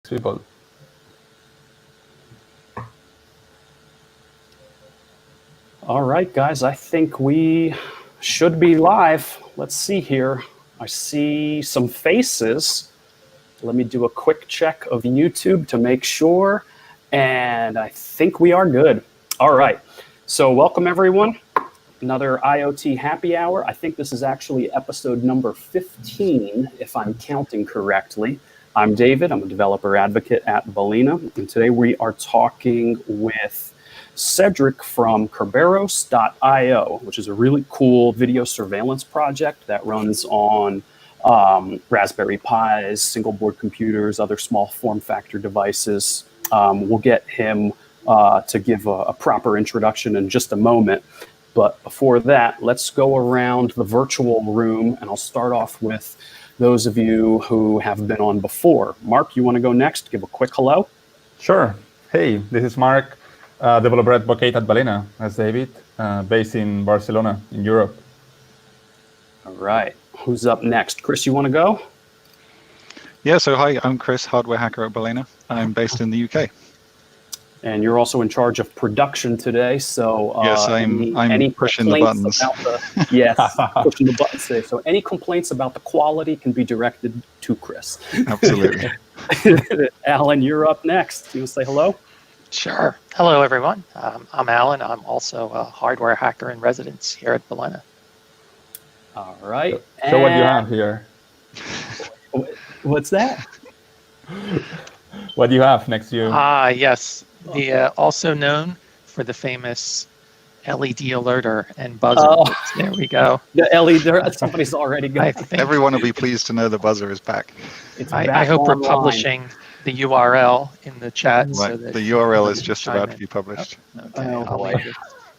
people. All right, guys, I think we should be live. Let's see here. I see some faces. Let me do a quick check of YouTube to make sure. And I think we are good. All right. So welcome, everyone. Another IoT happy hour. I think this is actually episode number 15, if I'm counting correctly. I'm David. I'm a developer advocate at Balena. And today we are talking with Cedric from Kerberos.io, which is a really cool video surveillance project that runs on Raspberry Pis, single board computers, other small form factor devices. We'll get him to give a proper introduction in just a moment. But before that, let's go around the virtual room, and I'll start off with those of you who have been on before. Mark, you want to go next? Give a quick hello. Sure. Hey, this is Mark, developer advocate at Balena, as David, based in Barcelona, in Europe. All right. Who's up next? Chris, you want to go? Yeah, so hi, I'm Chris, hardware hacker at Balena. I'm based in the UK. And you're also in charge of production today, so yes, I'm pushing the buttons. Yes, pushing the buttons today. So any complaints about the quality can be directed to Chris. Absolutely. Alan, you're up next. You want to say hello? Sure. Hello, everyone. I'm Alan. I'm also a hardware hacker in residence here at Balena. All right. So what do you have here? What's that? What do you have next to you? Yes. The also known for the famous LED alerter and buzzer. Oh. There we go. The LED, somebody's already got it. Everyone will be pleased to know the buzzer is back. I hope we're publishing the URL in the chat. Right. So that the URL is just about to be published. Okay. Oh, boy.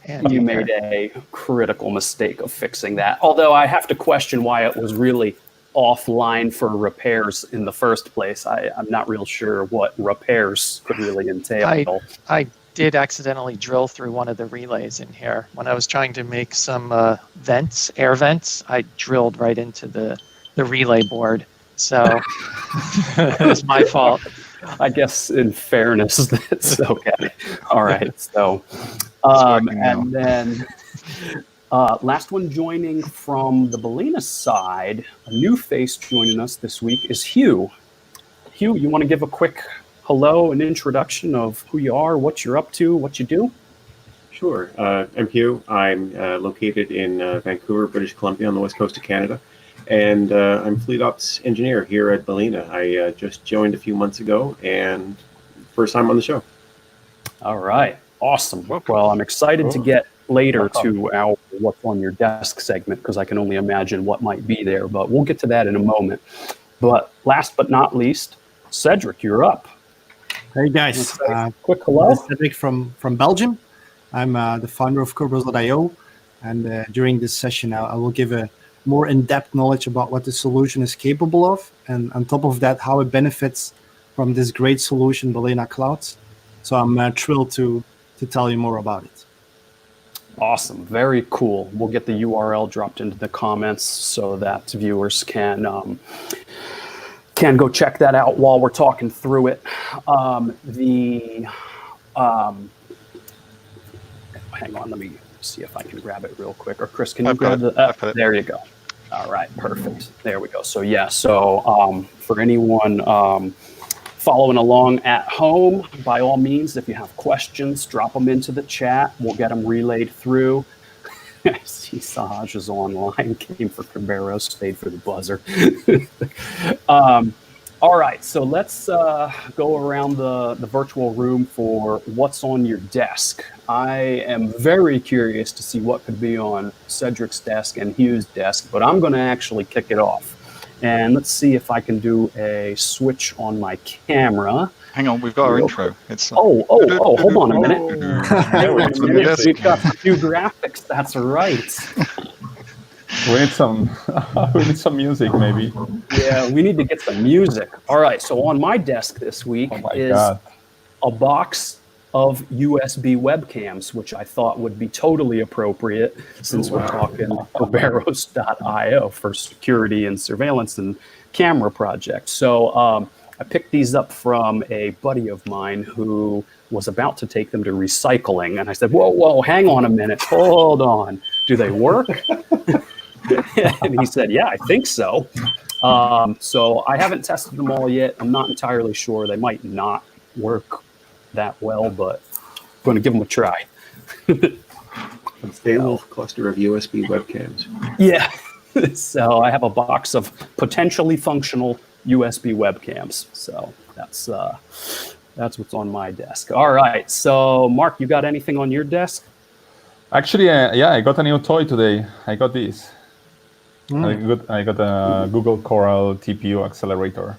And you made a critical mistake of fixing that. Although I have to question why it was really offline for repairs in the first place. I'm not real sure what repairs could really entail. I did accidentally drill through one of the relays in here. When I was trying to make some air vents, I drilled right into the relay board. So it was my fault. I guess in fairness, that's okay. All right. So, and then last one joining from the Balena side, a new face joining us this week is Hugh. Hugh, you want to give a quick hello and introduction of who you are, what you're up to, what you do? Sure. I'm Hugh. I'm located in Vancouver, British Columbia, on the west coast of Canada. And I'm Fleet Ops Engineer here at Balena. I just joined a few months ago and first time on the show. All right. Awesome. Well, I'm excited to get later to our What's on Your Desk segment because I can only imagine what might be there, but we'll get to that in a moment. But last but not least, Cedric, you're up. Hey guys, quick hello. Cedric from Belgium. I'm the founder of Kerberos.io, and during this session I will give a more in-depth knowledge about what the solution is capable of, and on top of that, how it benefits from this great solution, Balena Cloud. So I'm thrilled to tell you more about it. Awesome. Very cool. We'll get the URL dropped into the comments so that viewers can go check that out while we're talking through it. Hang on, let me see if I can grab it real quick. Or Chris, can you grab the? There you go. All right, perfect. There we go. So yeah, so for anyone following along at home, by all means, if you have questions, drop them into the chat. We'll get them relayed through. I see Sahaj is online, came for Kerberos, stayed for the buzzer. All right, so let's go around the virtual room for what's on your desk. I am very curious to see what could be on Cedric's desk and Hugh's desk, but I'm going to actually kick it off. And let's see if I can do a switch on my camera. Hang on, we've got our intro. It's hold on a minute. We've got a few graphics. That's right. We need some music, maybe. Yeah, we need to get some music. All right, so on my desk this week is a box of USB webcams, which I thought would be totally appropriate since we're talking Kerberos.io for security and surveillance and camera projects. So I picked these up from a buddy of mine who was about to take them to recycling. And I said, whoa, hang on a minute. Hold on. Do they work? And he said, yeah, I think so. So I haven't tested them all yet. I'm not entirely sure. They might not work that well, but I'm going to give them a try. A stable cluster of USB webcams. Yeah. So I have a box of potentially functional USB webcams. So that's what's on my desk. All right. So Mark, you got anything on your desk? Actually, yeah, I got a new toy today. I got this. I got a Google Coral TPU accelerator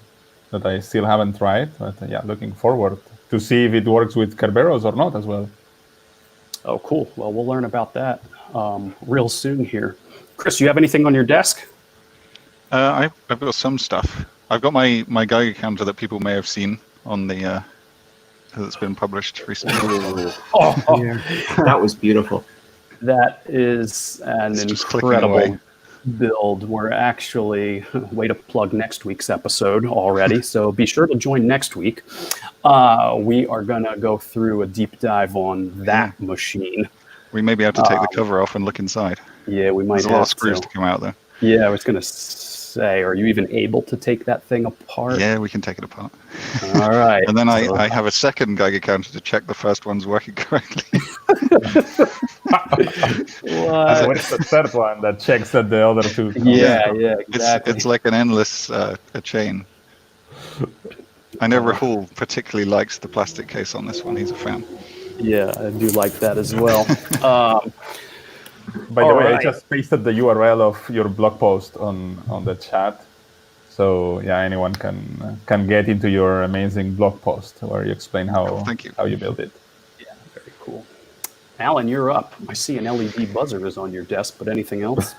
that I still haven't tried, but yeah, looking forward to see if it works with Kerberos or not as well. Oh, cool. Well, we'll learn about that real soon here. Chris, you have anything on your desk? I've got some stuff. I've got my Geiger counter that people may have seen on the that's been published recently. That was beautiful. That is an incredible build. We're actually, way to plug next week's episode already, so be sure to join next week. We are going to go through a deep dive on that machine. We may be able to take the cover off and look inside. Yeah, we might There's a lot of screws to come out there. Yeah, I was going to say, are you even able to take that thing apart? Yeah, we can take it apart. All right. And then I have a second Geiger counter to check the first one's working correctly. So what's the third one that checks that the other two? Yeah, exactly. It's like an endless a chain. I know Rahul particularly likes the plastic case on this one. He's a fan. Yeah, I do like that as well. By the way, I just pasted the URL of your blog post on the chat. So yeah, anyone can get into your amazing blog post where you explain how you build it. Yeah, very cool. Alan, you're up. I see an LED buzzer is on your desk, but anything else?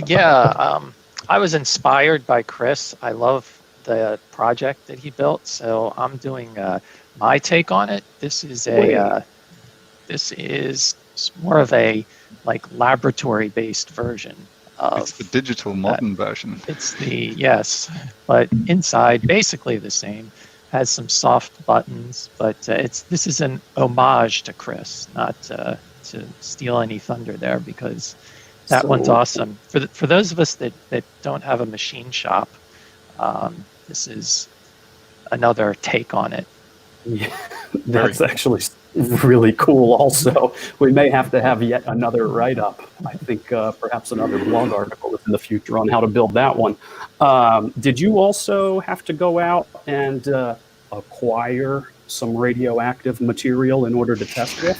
Yeah, I was inspired by Chris. I love the project that he built, so I'm doing my take on it. This is more of a laboratory-based version. It's the digital modern version. It's but inside basically the same. Has some soft buttons, but this is an homage to Chris, not to steal any thunder there, because that one's awesome. For those of us that don't have a machine shop, this is another take on it. Yeah, that's actually really cool. Also, we may have to have yet another write-up. I think perhaps another blog article in the future on how to build that one. Did you also have to go out and acquire some radioactive material in order to test with?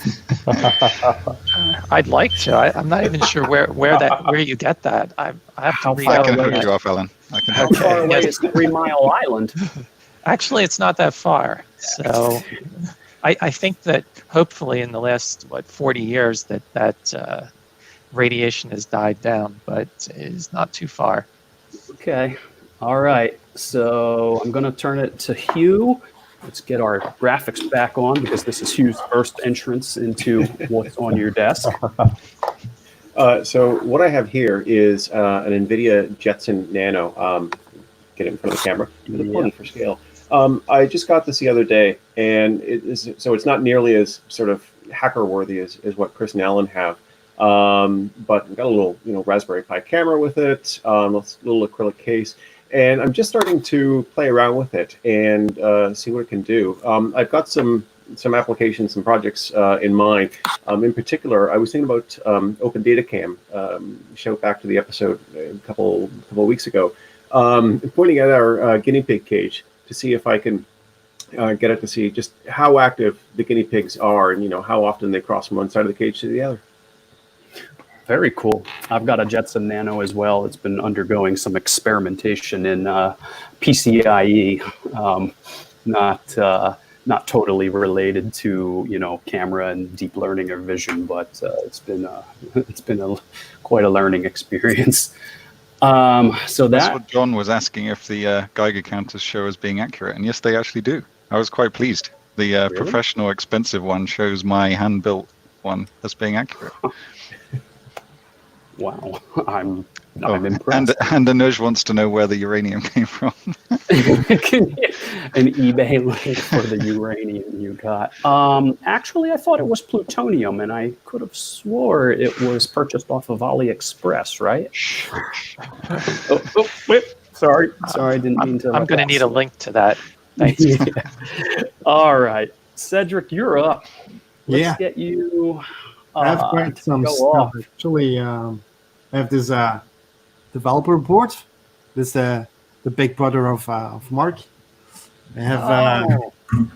I'd like to. I'm not even sure where you get that. I have to read I out. can hook you off, Ellen. How far away is 3 Mile Island? Actually, it's not that far. So I think that hopefully in the last 40 years that radiation has died down, but it is not too far. Okay. All right. So I'm going to turn it to Hugh. Let's get our graphics back on, because this is Hugh's first entrance into what's on your desk. So what I have here is an NVIDIA Jetson Nano. Get it in front of the camera. Plenty for scale. I just got this the other day, and it's not nearly as sort of hacker worthy as what Chris and Alan have. But I've got a little Raspberry Pi camera with it, a little acrylic case. And I'm just starting to play around with it and see what it can do. I've got some applications, some projects in mind. In particular, I was thinking about Open Data Cam. Shout back to the episode a couple of weeks ago, pointing at our guinea pig cage to see if I can get it to see just how active the guinea pigs are, and how often they cross from one side of the cage to the other. Very cool. I've got a Jetson Nano as well. It's been undergoing some experimentation in PCIe, not totally related to camera and deep learning or vision, but it's been quite a learning experience. So that's what John was asking, if the Geiger counters show as being accurate, and yes, they actually do. I was quite pleased. The really? Professional expensive one shows my hand-built one as being accurate. Wow, I'm impressed. And Anuj wants to know where the uranium came from. An eBay link for the uranium you got. Actually, I thought it was plutonium, and I could have swore it was purchased off of AliExpress, right? Wait. Sorry, didn't mean to. I'm going to need a link to that. Thanks. All right, Cedric, you're up. Let's get you. I have quite some stuff. Actually, I have this developer board. This the big brother of Mark. I have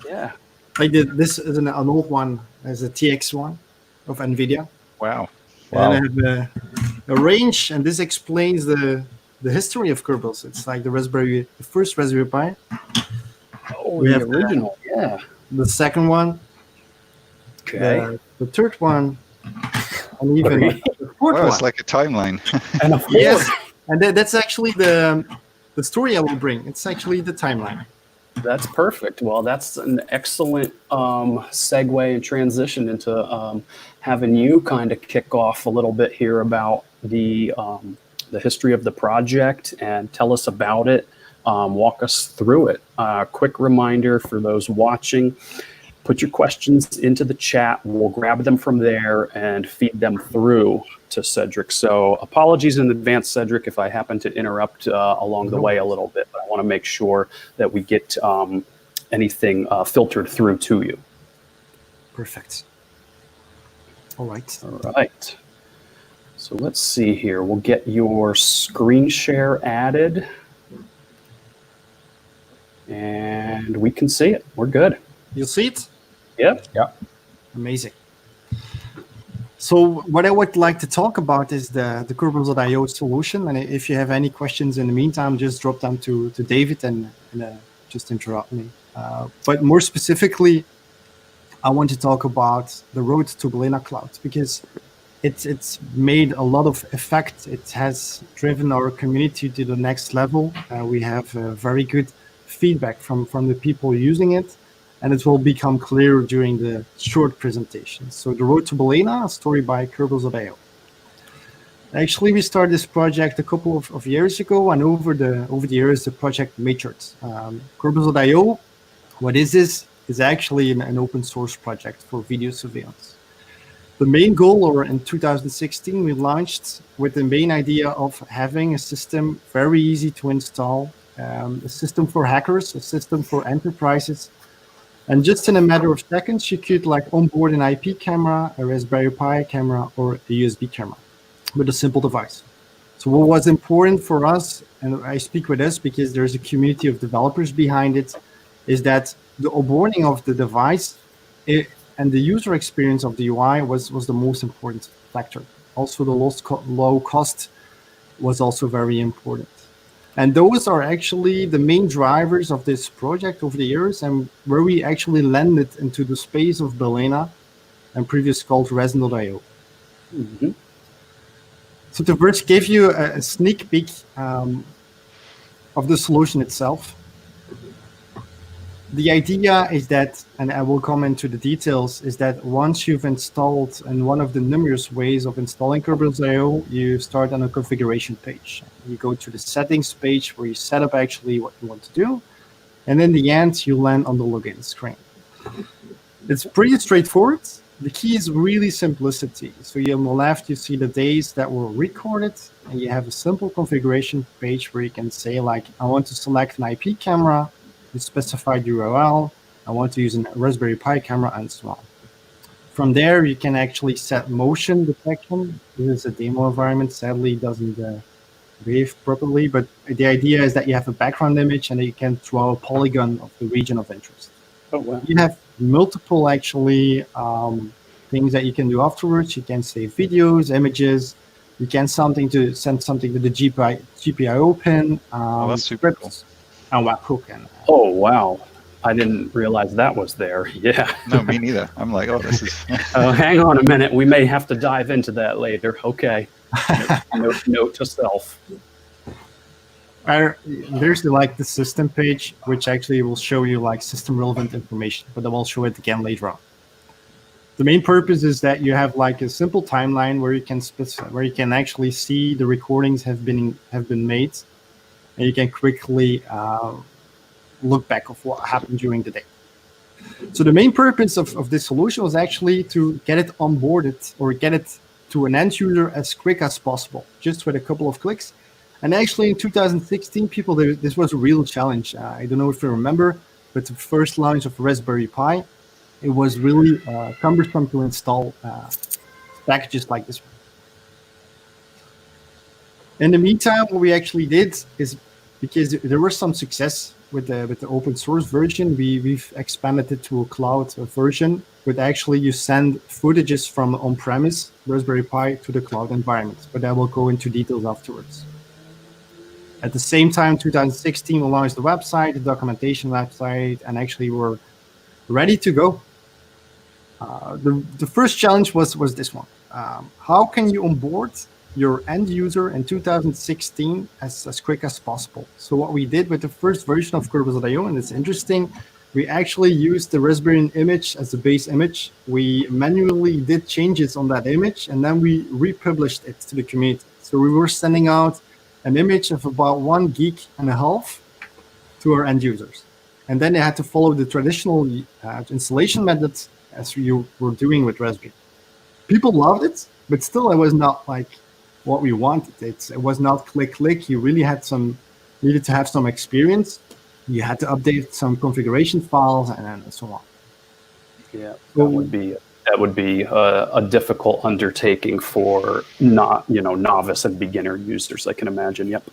yeah. I did this is an old one as a TX one of NVIDIA. Wow. And I have a range, and this explains the history of Kerberos. It's like the first Raspberry Pi. Oh, we have original, the second one. Okay. The third one, and even the fourth one. It's like a timeline. And a fourth. Yes, and that's actually the story I will bring. It's actually the timeline. That's perfect. Well, that's an excellent segue and transition into having you kind of kick off a little bit here about the history of the project and tell us about it. Walk us through it. Quick reminder for those watching, put your questions into the chat. We'll grab them from there and feed them through to Cedric. So apologies in advance, Cedric, if I happen to interrupt along the way a little bit, but I want to make sure that we get anything filtered through to you. Perfect. All right. All right. So let's see here. We'll get your screen share added. And we can see it. We're good. You see it? Yep. Yeah. Amazing. So what I would like to talk about is the Kerberos.io solution. And if you have any questions in the meantime, just drop them to David and just interrupt me. But more specifically, I want to talk about the road to Balena Cloud, because it's made a lot of effect. It has driven our community to the next level. We have very good feedback from the people using it, and it will become clear during the short presentation. So the road to Balena, a story by Kerberos.io. Actually, we started this project a couple of years ago, and over the years, the project matured. Kerberos.io, what is this? Is actually an open source project for video surveillance. The main goal, or in 2016, we launched with the main idea of having a system very easy to install, a system for hackers, a system for enterprises. And just in a matter of seconds, you could onboard an IP camera, a Raspberry Pi camera, or a USB camera with a simple device. So what was important for us, and I speak with us because there's a community of developers behind it, is that the onboarding of the device and the user experience of the UI was the most important factor. Also, the low cost was also very important. And those are actually the main drivers of this project over the years, and where we actually landed into the space of Balena and previously called Resin.io. Mm-hmm. So to first give you a sneak peek of the solution itself, the idea is that, and I will come into the details, is that once you've installed, in one of the numerous ways of installing Kerberos.io, you start on a configuration page. You go to the settings page where you set up actually what you want to do. And in the end, you land on the login screen. It's pretty straightforward. The key is really simplicity. So on the left, you see the days that were recorded, and you have a simple configuration page where you can say, I want to select an IP camera, you specify the URL, I want to use a Raspberry Pi camera, and so on. From there, you can actually set motion detection. This is a demo environment. Sadly, it doesn't behave properly, but the idea is that you have a background image and you can draw a polygon of the region of interest. Oh, wow. You have multiple, actually, things that you can do afterwards. You can save videos, images. You can send something to the GPIO pin. That's super cool. And webhook. Oh, wow. I didn't realize that was there. Yeah. No, me neither. I'm like, oh, this is... Hang on a minute. We may have to dive into that later. Okay. Note to self. There's the system page, which actually will show you system relevant information, but I will show it again later on. The main purpose is that you have a simple timeline where you can actually see the recordings have been made, and you can quickly look back of what happened during the day. So the main purpose of this solution was actually to get it onboarded or get it to an end user as quick as possible, just with a couple of clicks. And actually in 2016, people, this was a real challenge. I don't know if you remember, but the first launch of Raspberry Pi, it was really cumbersome to install packages like this one. In the meantime, what we actually did is, because there was some success with the open source version, we've expanded it to a cloud version, but actually you send footages from on-premise Raspberry Pi to the cloud environment, but I will go into details afterwards. At the same time, 2016, we launched the website, the documentation website, and actually we're ready to go. The first challenge was this one. How can you onboard your end user in 2016 as quick as possible? So what we did with the first version of Kerberos.io, and it's interesting, we actually used the Raspberry image as the base image. We manually did changes on that image, and then we republished it to the community. So we were sending out an image of about 1.5 gig to our end users. And then they had to follow the traditional installation methods as you were doing with Raspberry. People loved it, but still it was not like what we wanted. It was not click. You really needed to have some experience. You had to update some configuration files and so on. Yeah, that would be a difficult undertaking for novice and beginner users, I can imagine. Yep.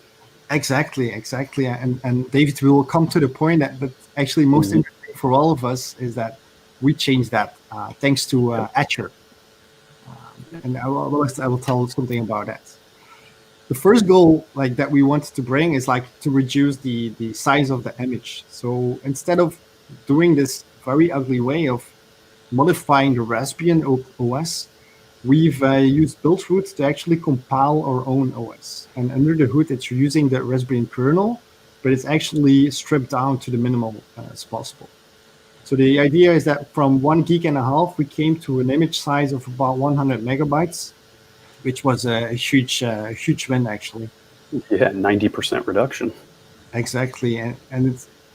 Exactly. And David, we will come to the point that actually most interesting for all of us is that we changed that thanks to Azure. And I will tell something about that. The first goal that we wanted to bring is to reduce the size of the image. So instead of doing this very ugly way of modifying the Raspbian OS, we've used build-root to actually compile our own OS. And under the hood, it's using the Raspbian kernel, but it's actually stripped down to the minimal as possible. So the idea is that from 1.5 gig, we came to an image size of about 100 megabytes, which was a huge win, actually. Yeah, 90% reduction. Exactly, and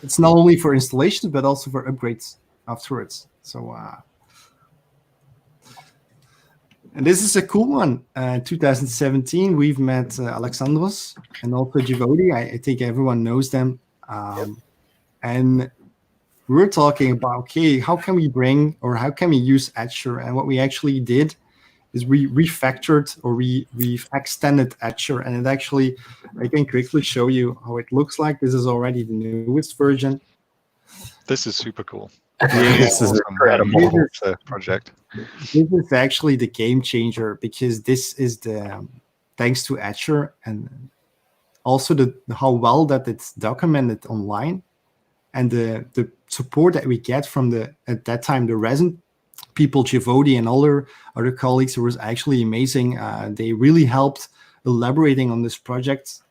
it's not only for installations, but also for upgrades afterwards. So, and this is a cool one. 2017, we've met Alexandros and also Jivodi. I think everyone knows them. And we were talking about, okay, how can we bring or how can we use Azure? And what we actually did is we refactored or we've extended Azure. And it actually, I can quickly show you how it looks like. This is already the newest version. This is super cool. This is incredible project. This is actually the game changer because this is thanks to Azure and also how well that it's documented online. And the support that we get from at that time, the resin people, Jivodi and other colleagues, it was actually amazing. They really helped elaborating on this project.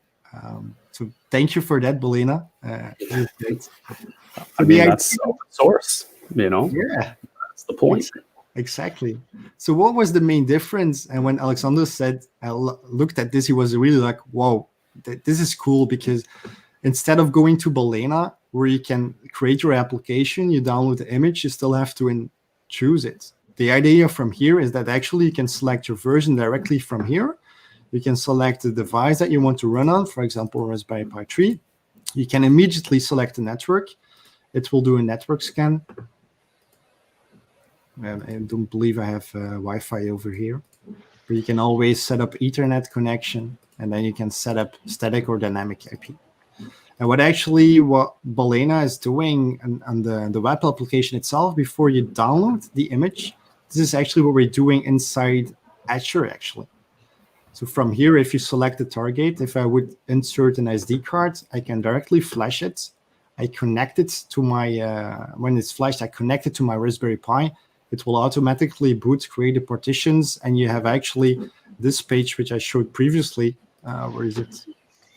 So thank you for that, Balena. That's open source, Yeah. That's the point. Exactly. So what was the main difference? And when Alexander said, I looked at this, he was really like, whoa, this is cool because instead of going to Balena, where you can create your application, you download the image, you still have to choose it. The idea from here is that actually you can select your version directly from here. You can select the device that you want to run on, for example, Raspberry Pi 3. You can immediately select the network. It will do a network scan. And I don't believe I have Wi-Fi over here. But you can always set up Ethernet connection, and then you can set up static or dynamic IP. And what Balena is doing on the web application itself, before you download the image, this is actually what we're doing inside Azure, actually. So from here, if you select the target, if I would insert an SD card, I can directly flash it. I connect it to my, when it's flashed, I connect it to my Raspberry Pi. It will automatically boot, create the partitions, and you have actually this page, which I showed previously. Where is it?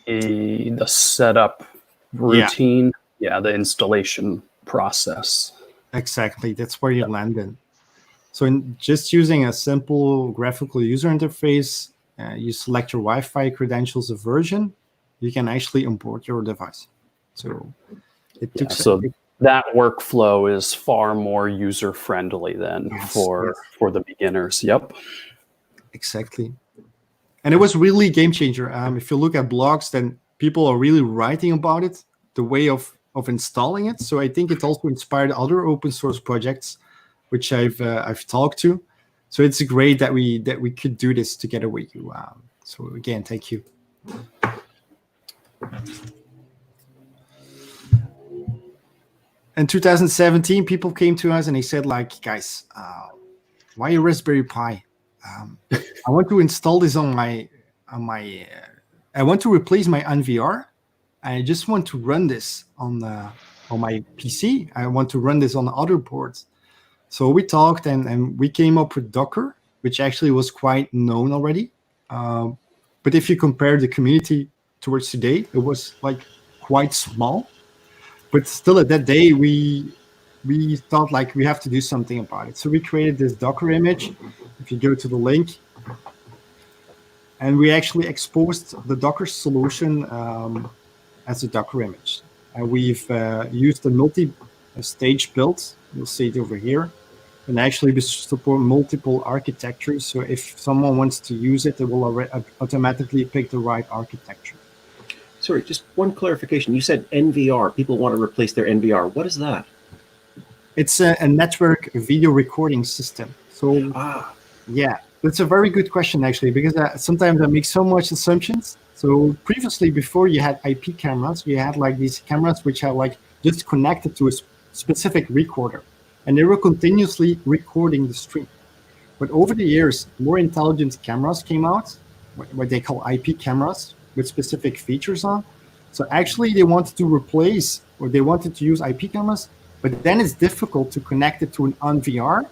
The setup routine, the installation process. Exactly, that's where you land in. So just using a simple graphical user interface, you select your Wi-Fi credentials of version, you can actually import your device. So It took So that workflow is far more user-friendly than for the beginners. Yep. Exactly. And it was really a game changer. If you look at blogs, then people are really writing about it, the way of installing it. So I think it also inspired other open source projects, which I've talked to. So it's great that we could do this together with you. So again, thank you. In 2017, people came to us and they said, like, guys, why a Raspberry Pi? I want to install this on my. I want to replace my NVR. I just want to run this on my PC. I want to run this on other boards. So we talked and we came up with Docker, which actually was quite known already. But if you compare the community towards today, it was like quite small. But still at that day, we thought like we have to do something about it. So we created this Docker image. If you go to the link, and we actually exposed the Docker solution as a Docker image. And we've used a multi-stage build. You'll see it over here. And actually we support multiple architectures. So if someone wants to use it, it will automatically pick the right architecture. Sorry, just one clarification. You said NVR. People want to replace their NVR. What is that? It's a network video recording system. So yeah, that's a very good question, actually, because sometimes I make so much assumptions. So previously, before you had IP cameras, you had like these cameras which are like just connected to a specific recorder, and they were continuously recording the stream. But over the years, more intelligent cameras came out, what they call IP cameras, with specific features on. So actually, they wanted to replace, or they wanted to use IP cameras, but then it's difficult to connect it to an NVR.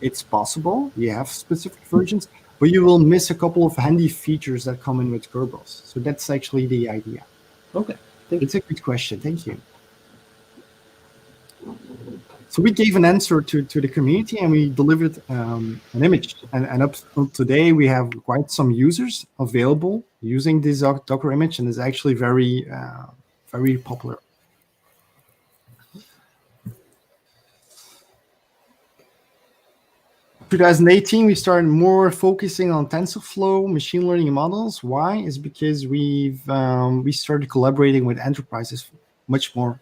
It's possible, you have specific versions, but you will miss a couple of handy features that come in with Kerberos. So that's actually the idea. Okay, it's a good question. Thank you. So we gave an answer to the community, and we delivered an image. And up till today, we have quite some users available using this Docker image, and it's actually very, very popular. In 2018, we started more focusing on TensorFlow machine learning models. Why? Is because we started collaborating with enterprises much more.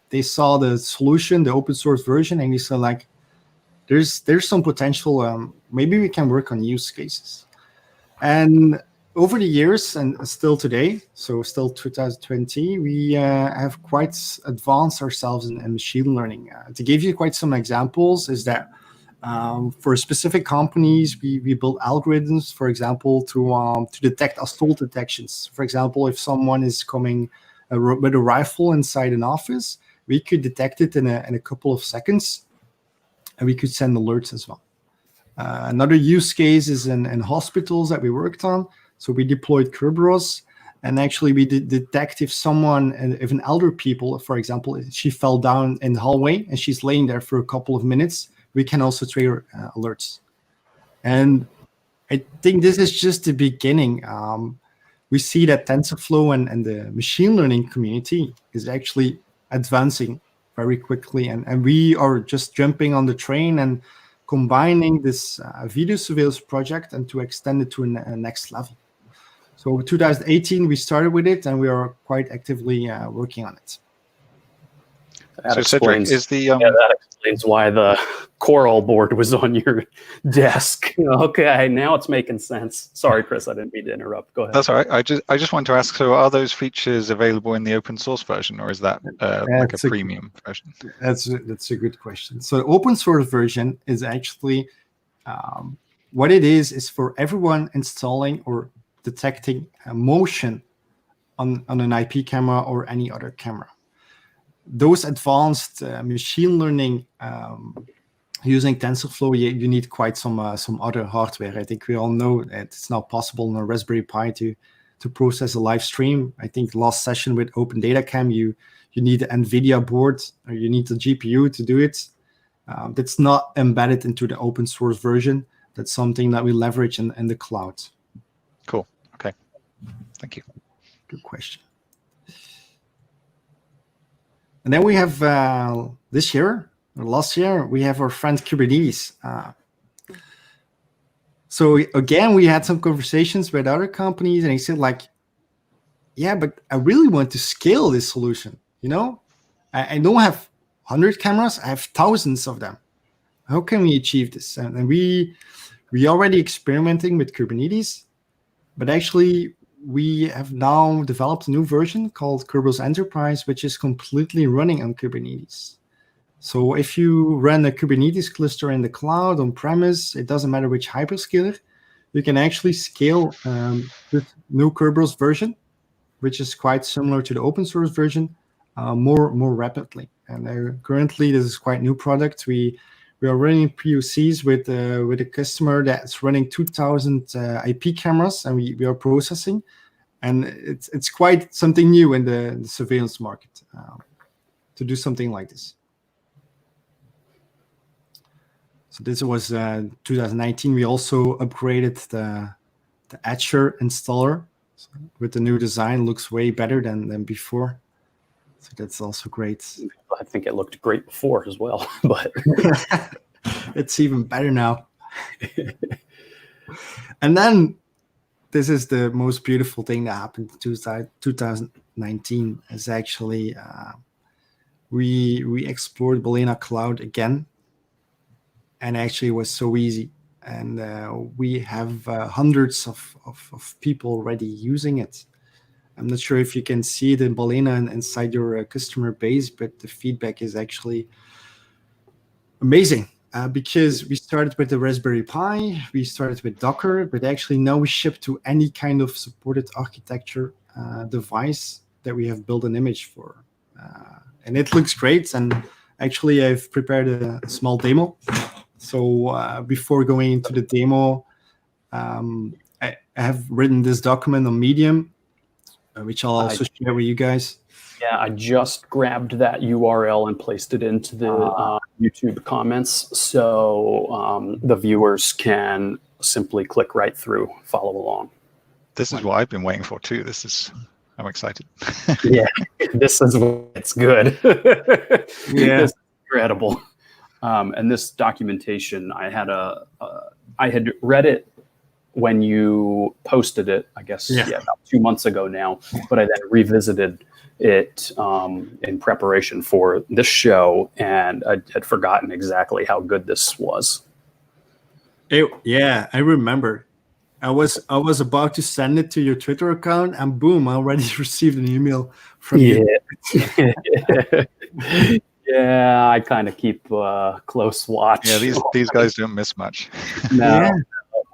They saw the solution, the open source version, and they said like, there's some potential. Maybe we can work on use cases. And over the years, and still today, so still 2020, we have quite advanced ourselves in machine learning. To give you quite some examples, is that for specific companies, we build algorithms, for example, to detect assault detections. For example, if someone is coming with a rifle inside an office, we could detect it in a couple of seconds, and we could send alerts as well. Another use case is in hospitals that we worked on. So we deployed Kerberos, and actually we did detect if an elder people, for example, she fell down in the hallway and she's laying there for a couple of minutes, we can also trigger alerts. And I think this is just the beginning. We see that TensorFlow and the machine learning community is actually advancing very quickly. And we are just jumping on the train and combining this video surveillance project and to extend it to a next level. So 2018, we started with it, and we are quite actively working on it. So Cedric, is the that explains why the Coral board was on your desk. Okay, now it's making sense. Sorry, Chris, I didn't mean to interrupt. Go ahead. That's all right. I just want to ask, so are those features available in the open source version, or is that like a premium version? That's a good question. So the open source version is actually what it is for everyone installing or detecting motion on an IP camera or any other camera. Those advanced machine learning using TensorFlow, you need quite some other hardware. I think we all know that it's not possible on a Raspberry Pi to process a live stream. I think last session with Open Data Cam, you need an NVIDIA board, or you need the GPU to do it. That's not embedded into the open source version. That's something that we leverage in the cloud. Cool. Okay. Thank you. Good question. And then we have this year, or last year, we have our friend Kubernetes. So again, we had some conversations with other companies, and they said like, yeah, but I really want to scale this solution. You know, I don't have 100 cameras, I have thousands of them. How can we achieve this? And we already experimenting with Kubernetes, but actually we have now developed a new version called Kerberos Enterprise, which is completely running on Kubernetes. So if you run a Kubernetes cluster in the cloud, on premise, it doesn't matter which hyperscaler, you can actually scale this new Kerberos version, which is quite similar to the open source version, more rapidly. And currently, this is quite new product. We are running POCs with a customer that's running 2,000 IP cameras, and we are processing. And it's quite something new in the surveillance market to do something like this. So this was 2019. We also upgraded the Azure installer. So with the new design, looks way better than before. So that's also great. I think it looked great before as well, but it's even better now. And then this is the most beautiful thing that happened in 2019 is actually we explored Balena Cloud again, and actually it was so easy. And we have hundreds of people already using it. I'm not sure if you can see it in Balena inside your customer base, but the feedback is actually amazing because we started with the Raspberry Pi, we started with Docker, but actually now we ship to any kind of supported architecture device that we have built an image for. And it looks great. And actually I've prepared a small demo. So before going into the demo, I have written this document on Medium, which I'll also share with you guys. Yeah, I just grabbed that URL and placed it into the YouTube comments, so the viewers can simply click right through, follow along. This is what I've been waiting for too. I'm excited. Yeah, it's good. Yeah, it's incredible. And this documentation, I had read it when you posted it, I guess, about 2 months ago now, but I then revisited it in preparation for this show, and I had forgotten exactly how good this was. Yeah, I remember. I was about to send it to your Twitter account, and boom, I already received an email from you. Yeah, I kind of keep close watch. Yeah, these guys don't miss much. No, yeah.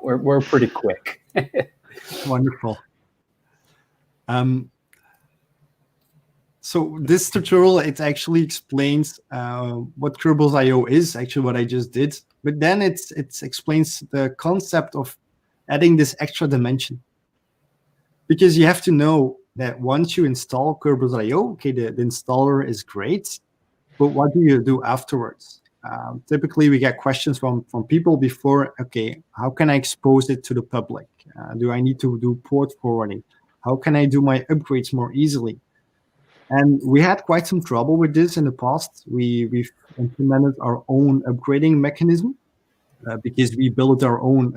We're pretty quick. Wonderful. So this tutorial, it actually explains what Kerberos IO is, actually what I just did. But then it explains the concept of adding this extra dimension. Because you have to know that once you install Kerberos IO, okay, the installer is great, but what do you do afterwards? Typically, we get questions from people before, okay, how can I expose it to the public? Do I need to do port forwarding? How can I do my upgrades more easily? And we had quite some trouble with this in the past. We've implemented our own upgrading mechanism because we built our own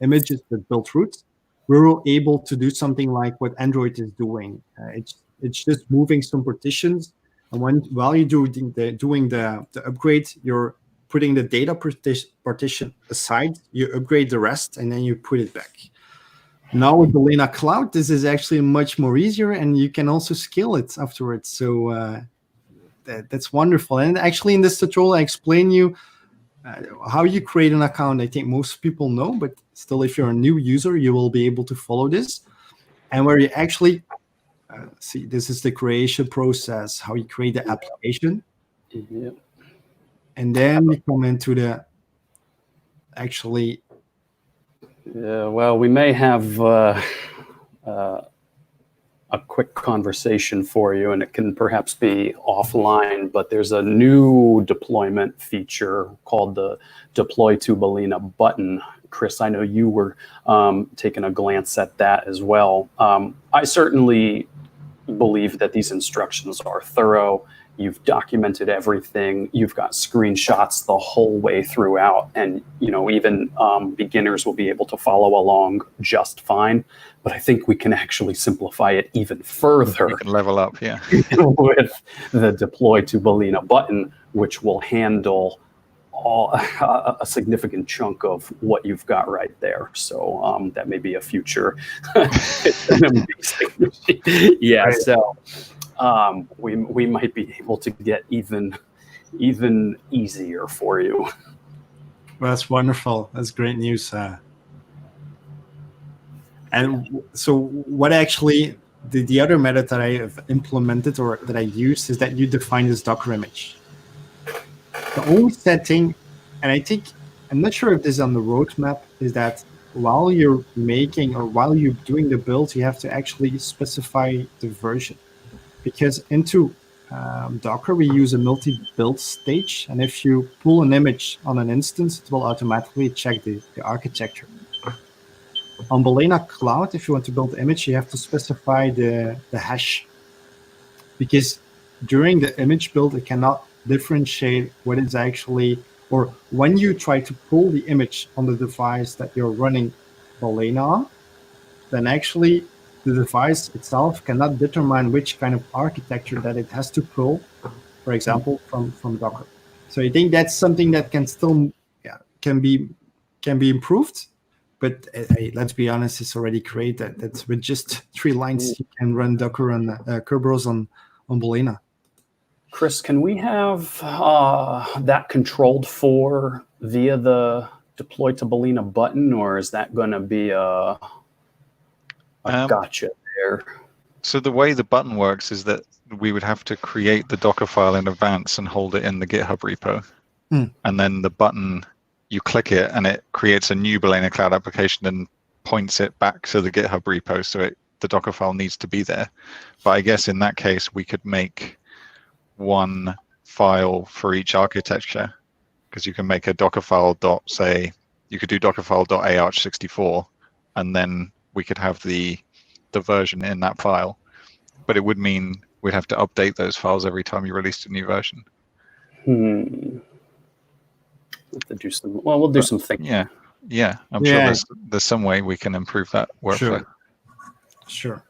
images that built routes. We were able to do something like what Android is doing. It's just moving some partitions. And while you're doing the upgrade, you're putting the data partition aside, you upgrade the rest, and then you put it back. Now with Balena Cloud, this is actually much more easier, and you can also scale it afterwards. So that's wonderful. And actually in this tutorial, I explain you how you create an account. I think most people know, but still, if you're a new user, you will be able to follow this. And where you actually see, this is the creation process, how you create the application. Mm-hmm. And then we come into the actually. Well, we may have a quick conversation for you, and it can perhaps be offline, but there's a new deployment feature called the Deploy to Balena button. Chris, I know you were taking a glance at that as well. I certainly believe that these instructions are thorough You've documented everything. You've got screenshots the whole way throughout, and even beginners will be able to follow along just fine. But I think we can actually simplify it even further. You can level up, yeah. With the deploy to Balena button, which will handle a significant chunk of what you've got right there. So that may be a future. Yeah. Right. So we might be able to get even easier for you. Well, that's wonderful. That's great news. And so what actually, the other method that I have implemented or that I used is that you define this Docker image. The only setting, and I'm not sure if this is on the roadmap, is that while you're making or while you're doing the build, you have to actually specify the version. Because into Docker, we use a multi-build stage. And if you pull an image on an instance, it will automatically check the architecture. On Balena Cloud, if you want to build the image, you have to specify the hash. Because during the image build, it cannot differentiate what is actually, or when you try to pull the image on the device that you're running Balena on, then actually the device itself cannot determine which kind of architecture that it has to pull, for example, from Docker. So I think that's something that can still can be improved. But let's be honest, it's already great that with just 3 lines you can run Docker and Kerberos on Balena. Chris, can we have that controlled for via the deploy to Balena button, or is that going to be a gotcha there? So the way the button works is that we would have to create the Docker file in advance and hold it in the GitHub repo. And then the button, you click it and it creates a new Balena Cloud application and points it back to the GitHub repo. So the Docker file needs to be there. But I guess in that case, we could make one file for each architecture, because you can make a Dockerfile you could do Dockerfile.arch64, and then we could have the version in that file. But it would mean we'd have to update those files every time you released a new version. We'll do some thinking. Yeah. I'm sure there's some way we can improve that workflow. Sure.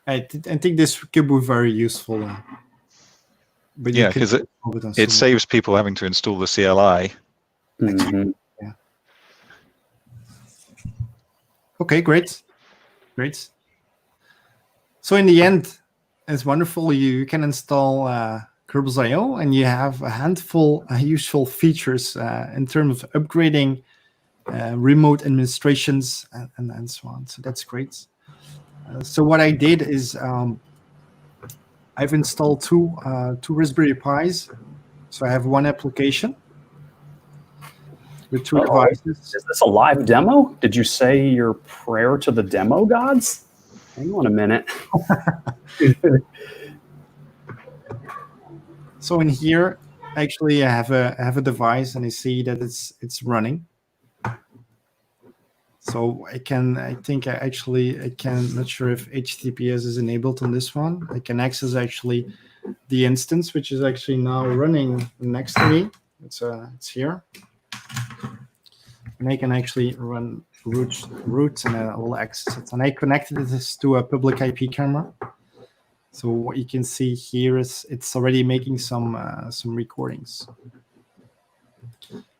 I think this could be very useful. But yeah, because it saves people having to install the CLI. Mm-hmm. Yeah. Okay, great. So in the end, it's wonderful. You can install Kerberos IO, and you have a handful of useful features in terms of upgrading remote administrations and so on. So that's great. So what I did is I've installed two Raspberry Pis. So I have one application with 2 devices. Is this a live demo? Did you say your prayer to the demo gods? Hang on a minute. So in here, actually, I have a device, and I see that it's running. So I can. Not sure if HTTPS is enabled on this one. I can access actually the instance, which is actually now running next to me. It's here, and I can actually run root, and I will access it. And I connected this to a public IP camera. So what you can see here is it's already making some recordings.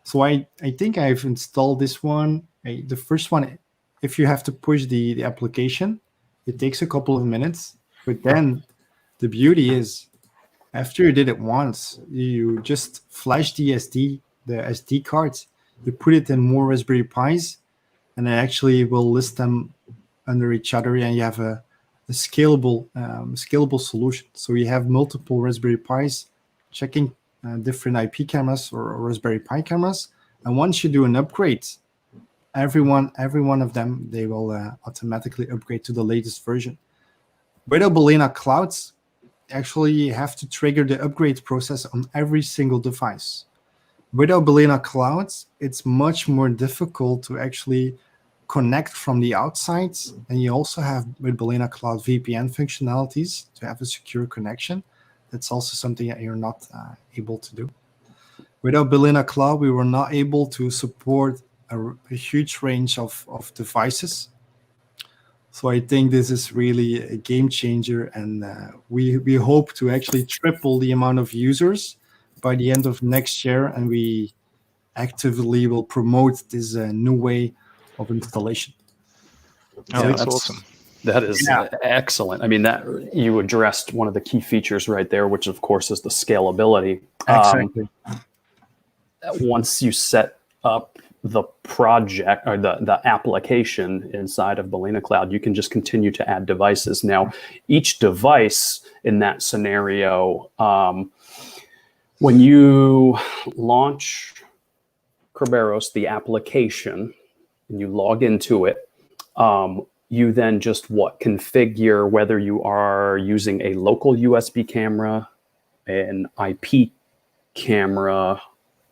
So I think I've installed this one. The first one, if you have to push the application, it takes a couple of minutes. But then the beauty is, after you did it once, you just flash the SD cards, you put it in more Raspberry Pis, and it actually will list them under each other, and you have a scalable solution. So you have multiple Raspberry Pis checking different IP cameras or Raspberry Pi cameras, and once you do an upgrade, every one of them, they will automatically upgrade to the latest version. With Balena Clouds, actually you have to trigger the upgrade process on every single device. With Balena Clouds, it's much more difficult to actually connect from the outside, and you also have with Balena Cloud VPN functionalities to have a secure connection. it's also something that you're not able to do. Without Balena Cloud, we were not able to support a huge range of devices. So I think this is really a game changer, and we hope to actually triple the amount of users by the end of next year, and we actively will promote this new way of installation. Oh, that's awesome. That is excellent. I mean, that you addressed one of the key features right there, which of course is the scalability. Exactly. Once you set up the project or the application inside of Balena Cloud, you can just continue to add devices. Now, each device in that scenario, when you launch Kerberos, the application, and you log into it, you then just configure whether you are using a local USB camera, an IP camera,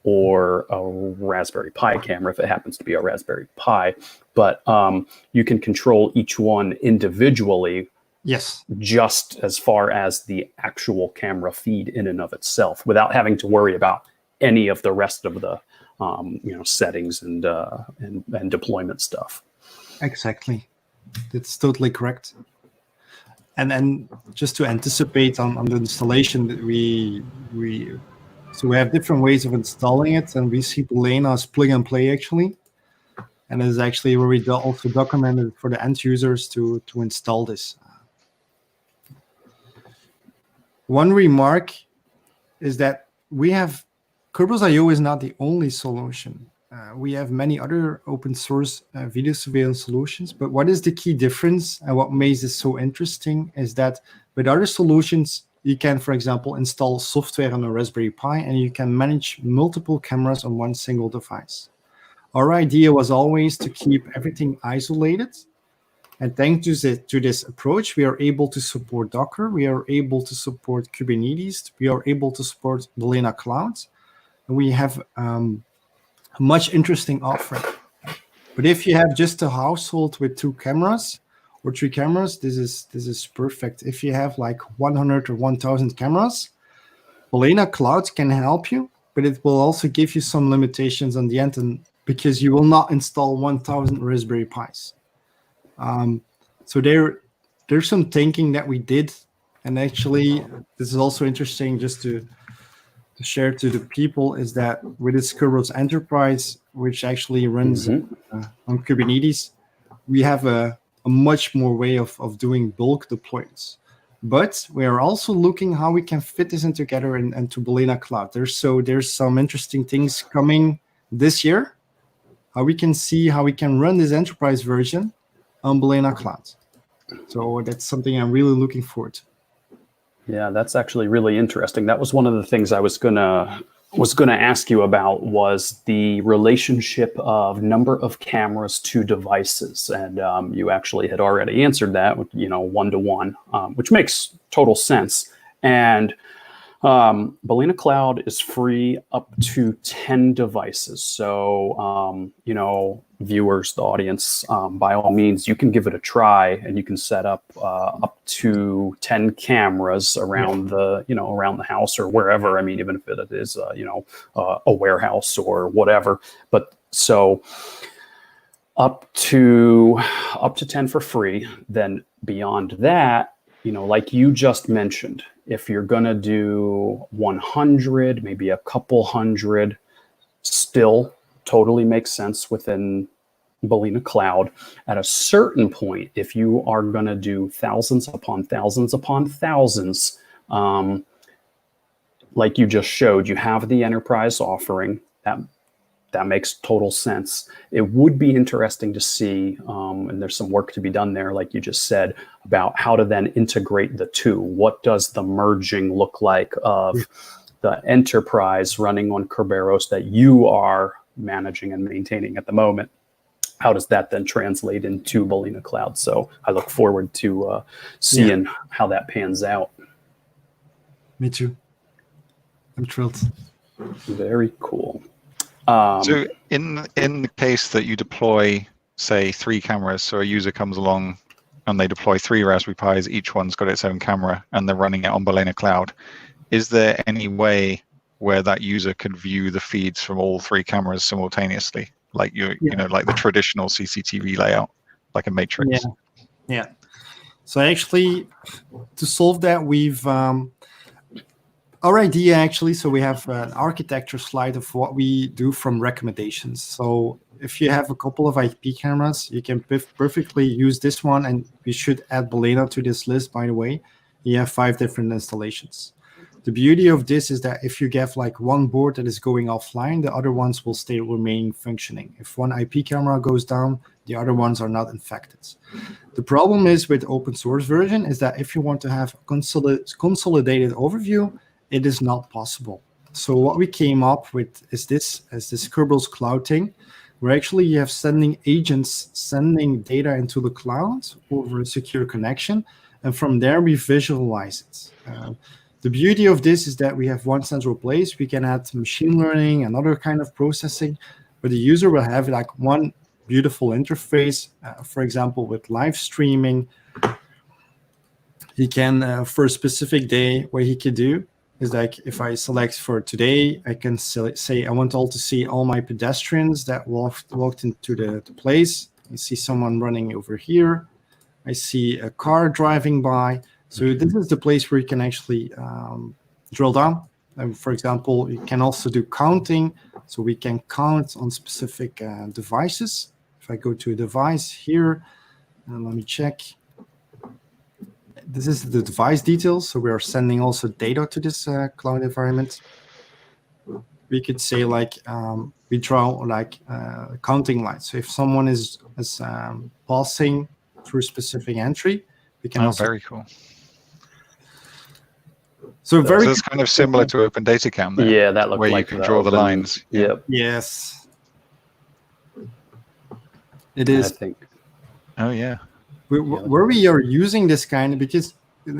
or a Raspberry Pi camera if it happens to be a Raspberry Pi. But you can control each one individually. Yes. Just as far as the actual camera feed in and of itself, without having to worry about any of the rest of the settings and deployment stuff. Exactly. That's totally correct. And then just to anticipate on the installation, that we have different ways of installing it, and we see Balena as plug and play actually, and it is actually where we also documented for the end users to install this. One remark is that we have Kerberos.io is not the only solution. We have many other open source video surveillance solutions, but what is the key difference and what makes this so interesting is that with other solutions, you can, for example, install software on a Raspberry Pi and you can manage multiple cameras on one single device. Our idea was always to keep everything isolated. And thanks to this approach, we are able to support Docker, we are able to support Kubernetes, we are able to support Balena Cloud, and we have a much interesting offering. But if you have just a household with 2 cameras or 3 cameras, this is perfect. If you have like 100 or 1,000 cameras, Balena Cloud can help you, but it will also give you some limitations on the end, and because you will not install 1,000 Raspberry Pis. So there's some thinking that we did, and actually this is also interesting just to share to the people, is that with this Kerberos Enterprise, which actually runs on Kubernetes, we have a much more way of doing bulk deployments. But we are also looking how we can fit this in together and to Balena Cloud. There's some interesting things coming this year, how we can run this enterprise version on Balena Cloud. So that's something I'm really looking forward to. Yeah, that's actually really interesting. That was one of the things I was gonna ask you about, was the relationship of number of cameras to devices, and you actually had already answered that with 1-to-1, which makes total sense. And Balena Cloud is free up to 10 devices. So, viewers, the audience, by all means, you can give it a try, and you can set up to 10 cameras around around the house or wherever. I mean, even if it is, a warehouse or whatever. But so up to 10 for free. Then beyond that, like you just mentioned, if you're going to do 100, maybe a couple hundred, still totally makes sense within Balena Cloud. At a certain point, if you are going to do thousands upon thousands upon thousands, like you just showed, you have the enterprise offering. That makes total sense. It would be interesting to see, and there's some work to be done there, like you just said, about how to then integrate the two. What does the merging look like of the enterprise running on Kerberos that you are managing and maintaining at the moment? How does that then translate into Balena Cloud? So I look forward to seeing how that pans out. Me too. I'm thrilled. Very cool. So in the case that you deploy, say, 3 cameras, so a user comes along and they deploy 3 Raspberry Pis, each one's got its own camera, and they're running it on Balena Cloud, is there any way where that user could view the feeds from all 3 cameras simultaneously, like like the traditional CCTV layout, like a matrix? Yeah. So actually, to solve that, we've our idea actually. So we have an architecture slide of what we do from recommendations. So if you have a couple of IP cameras, you can perfectly use this one, and we should add Balena to this list. By the way, you have 5 different installations. The beauty of this is that if you get like one board that is going offline, the other ones will stay remaining functioning. If one IP camera goes down, the other ones are not infected. The problem is with open source version is that if you want to have a consolidated overview, it is not possible. So what we came up with is this Kerberos Cloud thing, where actually you have sending agents sending data into the cloud over a secure connection, and from there we visualize it. The beauty of this is that we have one central place. We can add machine learning and other kind of processing, but the user will have like one beautiful interface. For example, with live streaming, he can, for a specific day, what he could do is like, if I select for today, I can say I want all to see all my pedestrians that walked into the place. I see someone running over here. I see a car driving by. So this is the place where you can actually drill down. And for example, you can also do counting. So we can count on specific devices. If I go to a device here, let me check. This is the device details. So we are sending also data to this cloud environment. We could say like we draw like counting lines. So if someone is passing through a specific entry, we can also. Very cool. So it's kind of similar to Open Data Cam there. Yeah, that looked where like you can draw the lines. Yep. Yes. It is. I think. Oh yeah. Where we are using this kind of, because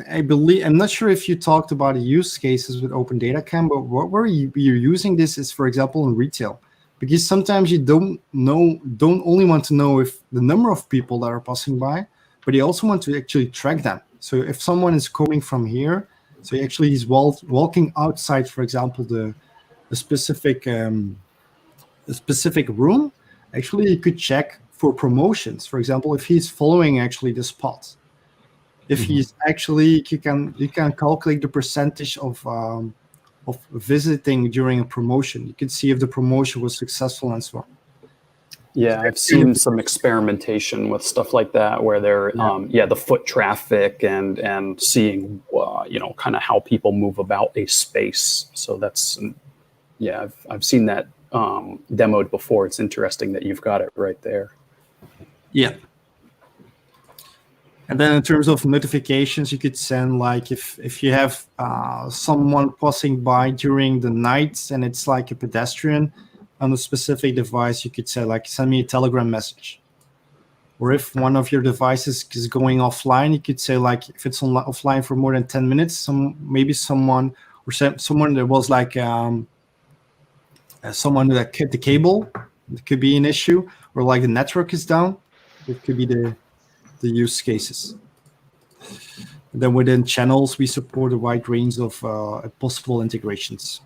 I'm not sure if you talked about the use cases with Open Data Cam, but where you're using this is, for example, in retail, because sometimes you don't only want to know if the number of people that are passing by, but you also want to actually track them. So if someone is coming from here, so actually he's walking outside, for example, the specific room, actually you could check for promotions. For example, if he's following actually the spot, if he's actually, you can calculate the percentage of visiting during a promotion. You can see if the promotion was successful and so on. Yeah, I've seen some experimentation with stuff like that where they're the foot traffic and seeing kind of how people move about a space. So that's I've seen that demoed before. It's interesting that you've got it right there. Yeah. And then in terms of notifications, you could send like if you have someone passing by during the night and it's like a pedestrian on a specific device, you could say like, send me a Telegram message. Or if one of your devices is going offline, you could say like, if it's offline for more than 10 minutes, someone that was like someone that cut the cable, it could be an issue, or like the network is down. It could be the use cases. And then within channels, we support a wide range of possible integrations.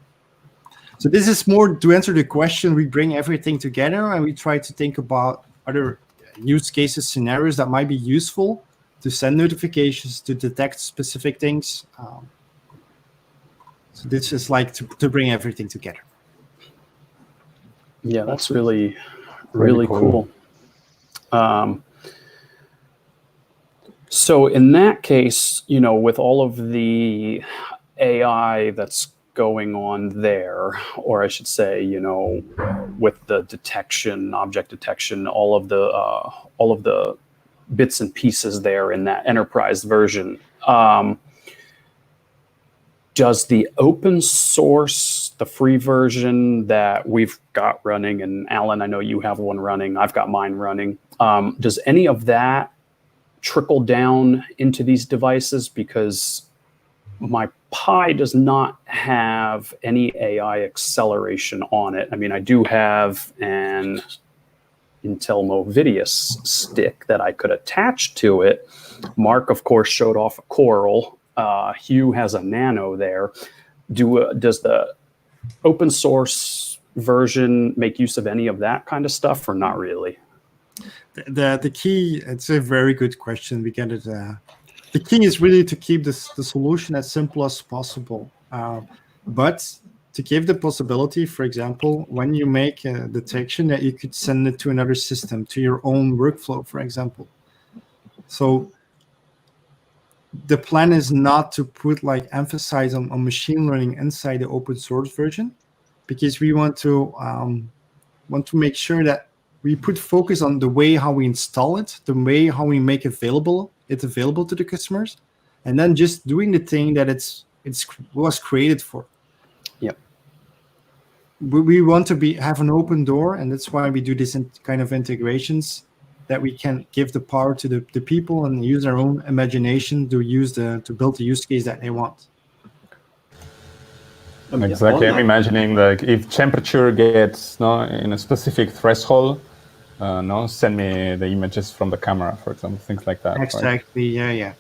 So this is more to answer the question. We bring everything together and we try to think about other use cases, scenarios that might be useful to send notifications, to detect specific things. So this is like to bring everything together. Yeah, that's really cool. So in that case, with all of the AI that's going on there, or I should say, with the detection, object detection, all of the bits and pieces there in that enterprise version, does the open source, the free version that we've got running, and Alan, I know you have one running, I've got mine running, does any of that trickle down into these devices? Because my Pi does not have any AI acceleration on it. I mean, I do have an Intel Movidius stick that I could attach to it. Mark, of course, showed off a Coral. Hugh has a Nano there. Does the open source version make use of any of that kind of stuff, or not really? The key, it's a very good question. We get it. The key is really to keep the solution as simple as possible, but to give the possibility, for example, when you make a detection, that you could send it to another system, to your own workflow, for example. So the plan is not to put emphasis on machine learning inside the open source version, because we want to make sure that we put focus on the way how we install it, the way how we make it available to the customers, and then just doing the thing that it was created for. Yep. We want to have an open door, and that's why we do this kind of integrations, that we can give the power to the people and use their own imagination to build the use case that they want. Exactly. I'm imagining if temperature gets in a specific threshold, send me the images from the camera, for example, things like that. Exactly. Right? Yeah.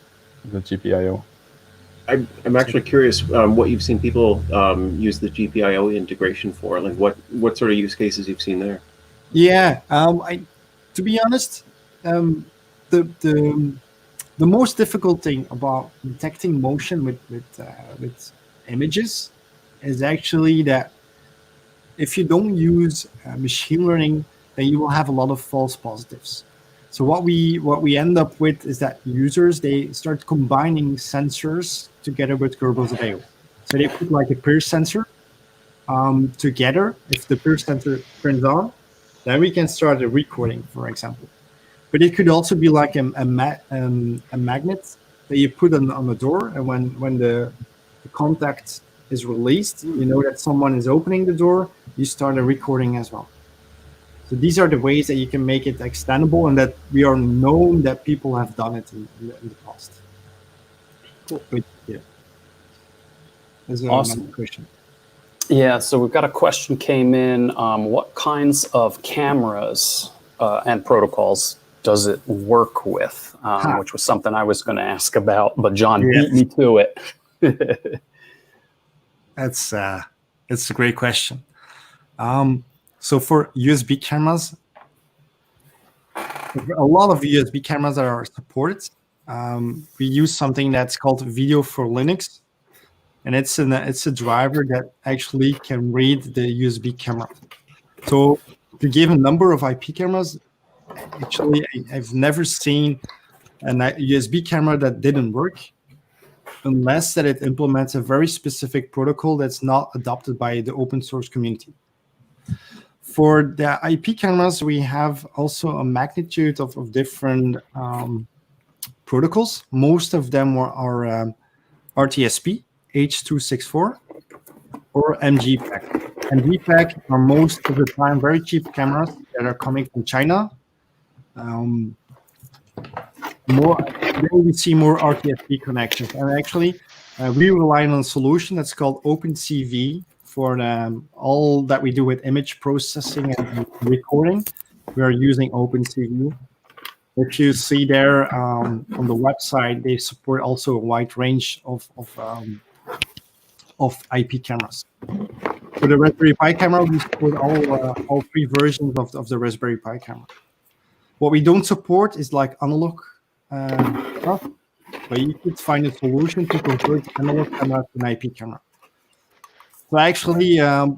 The GPIO. I'm actually curious what you've seen people use the GPIO integration for. Like what sort of use cases you've seen there? Yeah. To be honest, the most difficult thing about detecting motion with images is actually that if you don't use machine learning, then you will have a lot of false positives. So what we end up with is that users, they start combining sensors together with Kerberos. So they put a peer sensor together. If the peer sensor turns on, then we can start a recording, for example. But it could also be a magnet that you put on the door, and when the contact is released, you know that someone is opening the door, you start a recording as well. So these are the ways that you can make it extendable, and that we are known that people have done it in the past. Cool. Yeah. That's awesome question. Yeah, so we've got a question came in. What kinds of cameras and protocols does it work with? Which was something I was going to ask about, but John beat me to it. It's a great question. So for USB cameras, a lot of USB cameras are supported. We use something that's called Video for Linux, and it's a driver that actually can read the USB camera. So to give a number of IP cameras, actually I've never seen a USB camera that didn't work, unless that it implements a very specific protocol that's not adopted by the open source community. For the IP cameras, we have also a magnitude of different protocols. Most of them are RTSP, H.264, or MGPAC. MGPAC are most of the time very cheap cameras that are coming from China. We see more RTSP connections, and actually we rely on a solution that's called OpenCV for all that we do with image processing and recording. We are using OpenCV. If you see there on the website, they support also a wide range of IP cameras. For the Raspberry Pi camera, we support all three versions of the Raspberry Pi camera. What we don't support is analog stuff, but you could find a solution to convert analog camera to an IP camera. So actually, the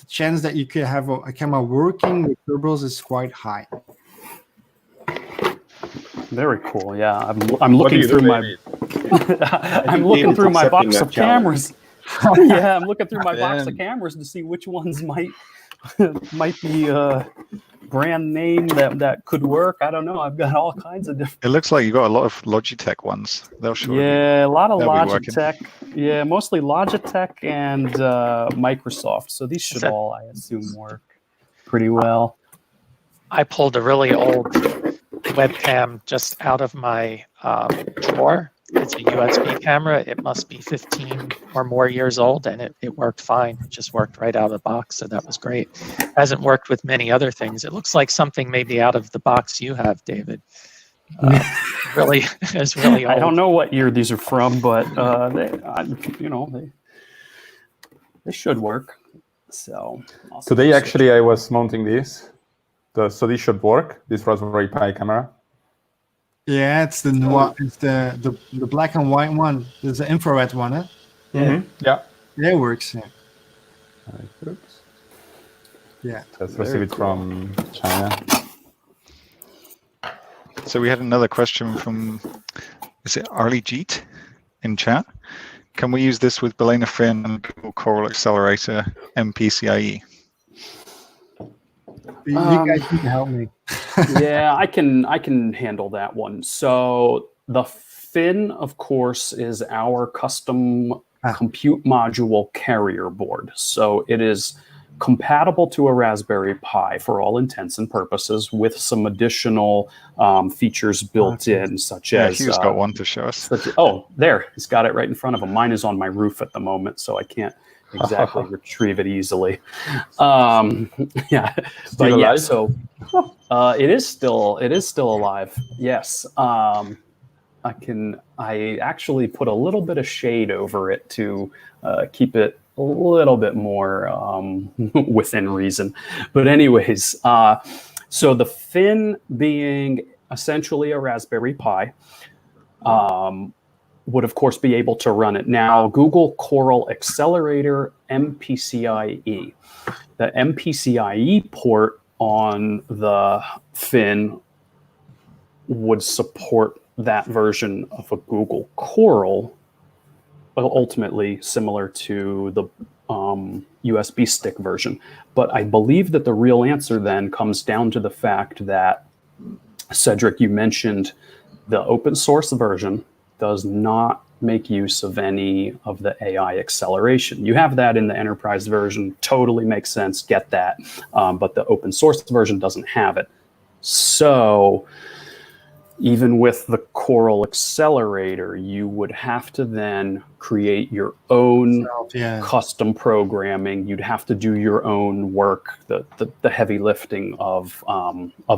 chance that you could have a camera working with Kerberos is quite high. Very cool. Yeah, I'm looking through my I'm looking through my box of cameras. Yeah, I'm looking through my box of cameras to see which ones might be brand name that could work. I don't know. I've got all kinds of different. It looks like you got a lot of Logitech ones. They'll show you. Yeah, a lot of Logitech. Yeah, mostly Logitech and Microsoft. So these should all, I assume, work pretty well. I pulled a really old webcam just out of my drawer. It's a USB camera. It must be 15 or more years old, and it worked fine. It just worked right out of the box, so that was great. Hasn't worked with many other things. It looks like something maybe out of the box you have, David. Really, it's really old. I don't know what year these are from, but They should work. So today, actually, I was mounting this. So this should work. This Raspberry Pi camera. Yeah, it's the black and white one. There's the infrared one, huh? Yeah. Yeah. Yeah, it works. Yeah. Oops. Yeah. Let's receive it from China. So we had another question from, is it Arlie Jeet in chat? Can we use this with Balena Fin and Google Coral Accelerator MPCIe? You guys need to help me. Yeah, I can handle that one. So the Fin, of course, is our custom compute module carrier board. So it is compatible to a Raspberry Pi for all intents and purposes, with some additional features built in, such as... Hugh's got one to show us. There. He's got it right in front of him. Mine is on my roof at the moment, so I can't exactly retrieve it easily. Yeah. But yeah, so it is still alive. Yes. I actually put a little bit of shade over it to keep it a little bit more within reason. But anyways, so the Fin, being essentially a Raspberry Pi, would of course be able to run it. Now, Google Coral Accelerator MPCIe. The MPCIe port on the Fin would support that version of a Google Coral, ultimately similar to the USB stick version. But I believe that the real answer then comes down to the fact that, Cedric, you mentioned the open source version does not make use of any of the AI acceleration. You have that in the enterprise version, totally makes sense, get that. But the open source version doesn't have it. So even with the Coral Accelerator, you would have to then create your own custom programming. You'd have to do your own work, the heavy lifting of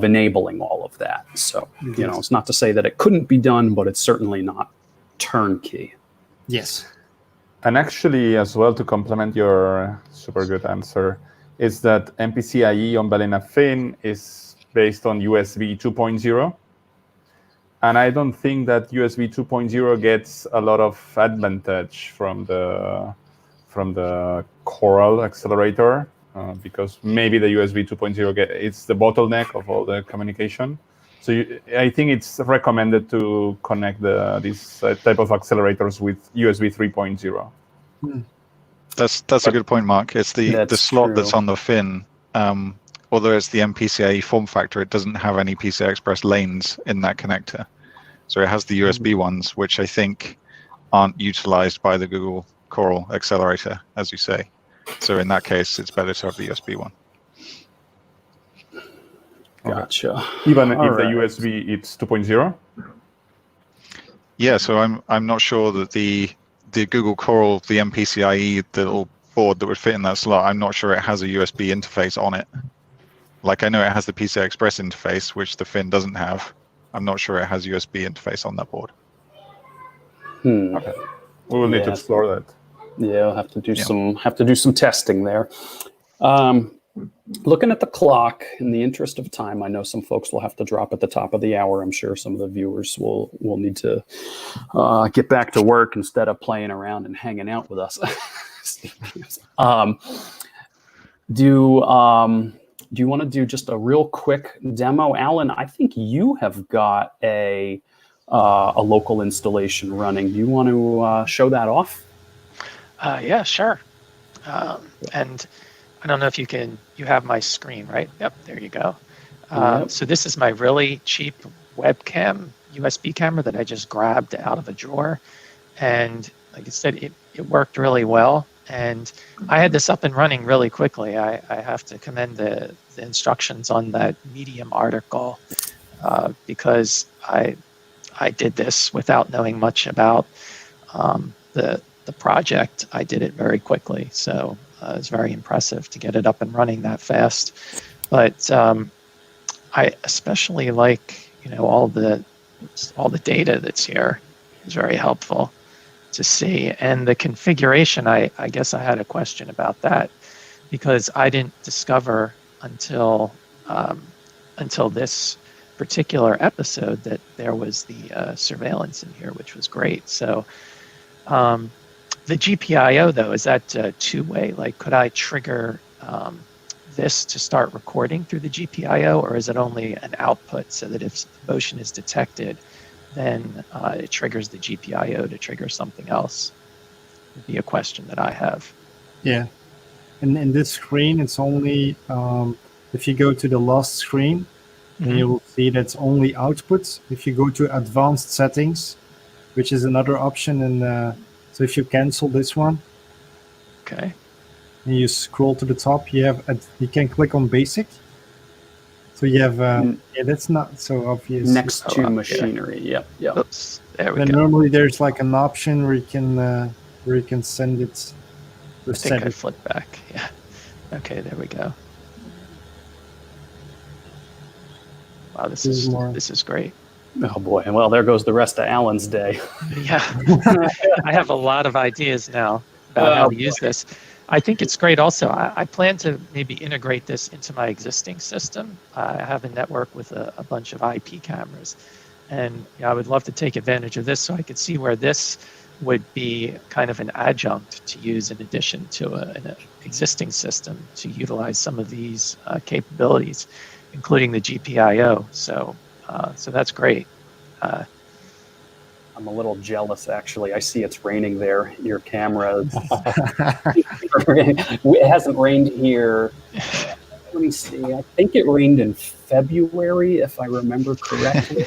enabling all of that. So, you know, it's not to say that it couldn't be done, but it's certainly not turnkey. Yes. And actually, as well, to complement your super good answer, is that MPCIe on Balena Fin is based on USB 2.0. And I don't think that USB 2.0 gets a lot of advantage from the Coral accelerator, because maybe the USB 2.0 it's the bottleneck of all the communication. So I think it's recommended to connect this type of accelerators with USB 3.0. That's a good point, Mark. It's the slot that's on the Fin. Although it's the MPCIe form factor, it doesn't have any PCI Express lanes in that connector. So it has the USB ones, which I think aren't utilized by the Google Coral Accelerator, as you say. So in that case, it's better to have the USB one. Gotcha. Even if the USB it's 2.0? Yeah, so I'm not sure that the Google Coral, the MPCIe, the little board that would fit in that slot, I'm not sure it has a USB interface on it. Like, I know it has the PCI Express interface, which the Fin doesn't have. I'm not sure it has USB interface on that board. Okay. We will need to explore that. Yeah, we'll have to do some testing there. Looking at the clock, in the interest of time, I know some folks will have to drop at the top of the hour. I'm sure some of the viewers will need to get back to work instead of playing around and hanging out with us. Do you want to do just a real quick demo? Alan, I think you have got a local installation running. Do you want to show that off? Yeah, sure. And I don't know if you have my screen, right? Yep, there you go. So this is my really cheap webcam, USB camera that I just grabbed out of a drawer. And like I said, it worked really well. And I had this up and running really quickly. I have to commend the instructions on that Medium article, because I did this without knowing much about the project. I did it very quickly, so it's very impressive to get it up and running that fast. But I especially like all the data that's here is very helpful. to see. And the configuration, I guess I had a question about that, because I didn't discover until this particular episode that there was the surveillance in here, which was great. So the GPIO, though, is that two-way? Like, could I trigger this to start recording through the GPIO, or is it only an output so that if motion is detected, then it triggers the GPIO to trigger something else? Would be a question that I have. Yeah. And in this screen, it's only, if you go to the last screen, then you will see that's only outputs. If you go to advanced settings, which is another option, and so if you cancel this one, Okay. and you scroll to the top, you can click on basic. So you have, yeah, that's not so obvious. Next to machinery. Yep. Oops. There we Then go. normally there's like an option where you can send it. I think I flipped back. Yeah. Okay, there we go. Wow, this is great. Oh boy. Well, there goes the rest of Alan's day. Yeah. I have a lot of ideas now about how to use this. I think it's great also. I plan to maybe integrate this into my existing system. I have a network with a bunch of IP cameras, and I would love to take advantage of this so I could see where this would be kind of an adjunct to use in addition to an existing system to utilize some of these capabilities, including the GPIO. So that's great. I'm a little jealous, actually. I see it's raining there. Your camera. It hasn't rained here. Let me see. I think it rained in February, if I remember correctly.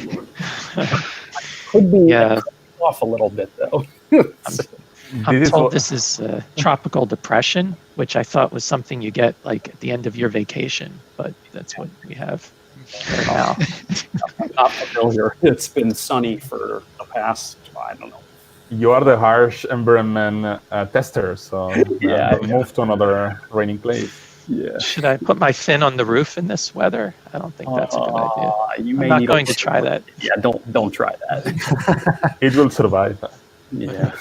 Could be off a little bit, though. I'm told this is tropical depression, which I thought was something you get like at the end of your vacation, but that's what we have right now. I'm not familiar. It's been sunny for the past, I don't know. You are the harsh environment tester, so move to another raining place. Yeah. Should I put my fin on the roof in this weather? I don't think that's a good idea. I'm not going to try that. Yeah, don't try that. It will survive. Yeah.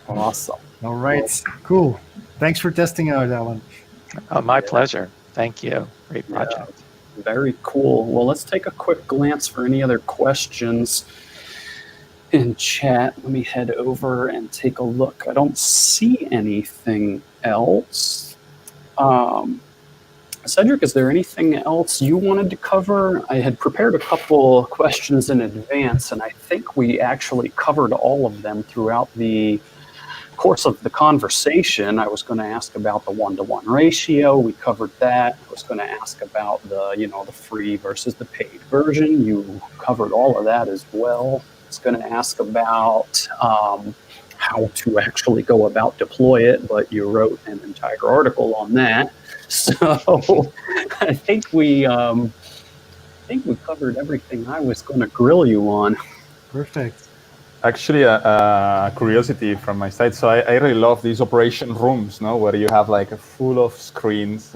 Awesome. All right. Cool. Thanks for testing out, Alan. Oh, my pleasure. Thank you. Great project. Yeah, very cool. Well, let's take a quick glance for any other questions in chat. Let me head over and take a look. I don't see anything else. Cedric, is there anything else you wanted to cover? I had prepared a couple questions in advance, and I think we actually covered all of them throughout the course of the conversation. I was going to ask about the 1-to-1 ratio. We covered that. I was going to ask about the free versus the paid version. You covered all of that as well. I was going to ask about how to actually go about deploy it, but you wrote an entire article on that. So I think we covered everything I was going to grill you on. Perfect. Actually, a curiosity from my side. So I really love these operation rooms, where you have like a full of screens.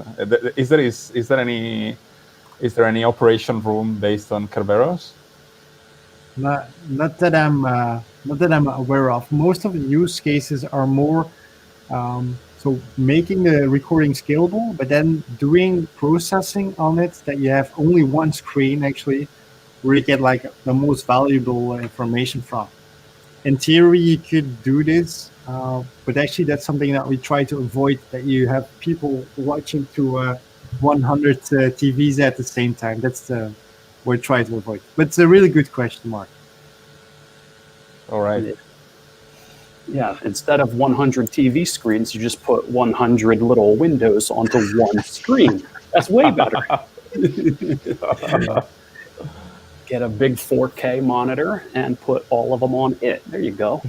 Is there any operation room based on Kerberos? Not that I'm aware of. Most of the use cases are more so making the recording scalable, but then doing processing on it that you have only one screen actually, where you get like the most valuable information from. In theory, you could do this, but actually that's something that we try to avoid, that you have people watching to 100 TVs at the same time. That's what we try to avoid. But it's a really good question, Mark. All right. Yeah, instead of 100 TV screens, you just put 100 little windows onto one screen. That's way better. Get a big 4K monitor and put all of them on it. There you go.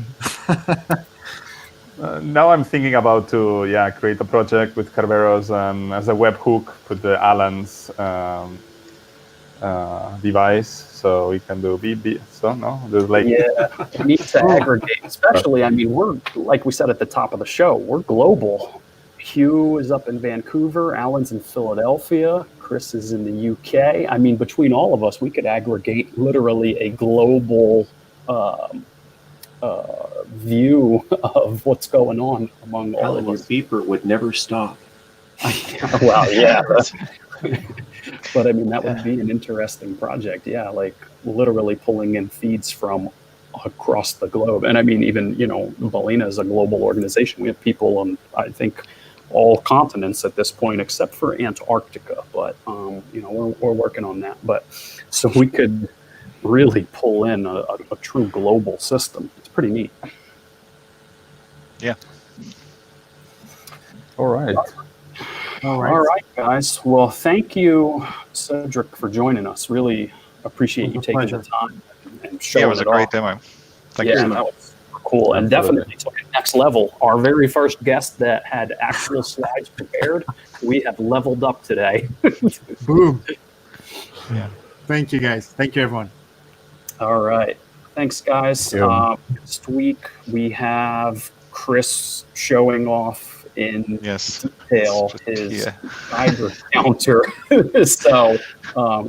Now I'm thinking about to create a project with Kerberos and as a webhook put the Alan's device, so we can do BB. So there's like you need to aggregate. Especially, I mean, we're like we said at the top of the show, we're global. Hugh is up in Vancouver, Alan's in Philadelphia, Chris is in the UK. I mean, between all of us, we could aggregate literally a global view of what's going on among all of Alan, your us. beeper would never stop. Well, yeah. But I mean, that would be an interesting project. Yeah, like literally pulling in feeds from across the globe. And I mean, even, Balena is a global organization. We have people on, I think, all continents at this point, except for Antarctica. But, we're working on that. But so we could really pull in a true global system. It's pretty neat. Yeah. All right. All right, guys. Well, thank you, Cedric, for joining us. Really appreciate you taking the time and showing Yeah, it was a great off. demo. Thank you so much. That was cool. And definitely took it next level. Our very first guest that had actual slides prepared, we have leveled up today. Boom. Yeah. Thank you, guys. Thank you, everyone. All right. Thanks, guys. Thank you. Next week, we have Chris showing off in detail his cyber counter. So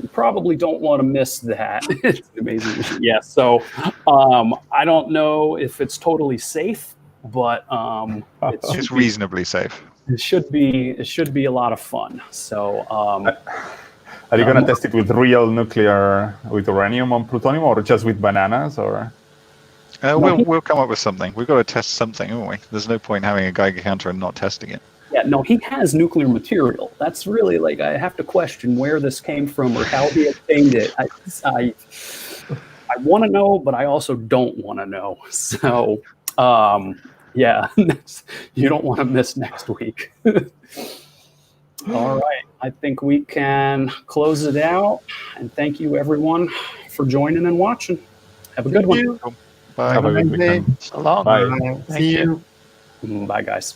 you probably don't want to miss that. It's an amazing machine. Yeah. So I don't know if it's totally safe, but it's reasonably safe. It should be a lot of fun. So are you going to test it with real nuclear, with uranium and plutonium, or just with bananas, or? We'll come up with something. We've got to test something, haven't we? There's no point having a Geiger counter and not testing it. Yeah, no, he has nuclear material. That's really like, I have to question where this came from or how he obtained it. I want to know, but I also don't want to know. So, yeah, you don't want to miss next week. All right, I think we can close it out. And thank you, everyone, for joining and watching. Have a good one. Bye. Have a good weekend. So long. Bye. Thank See you. you. Bye, guys.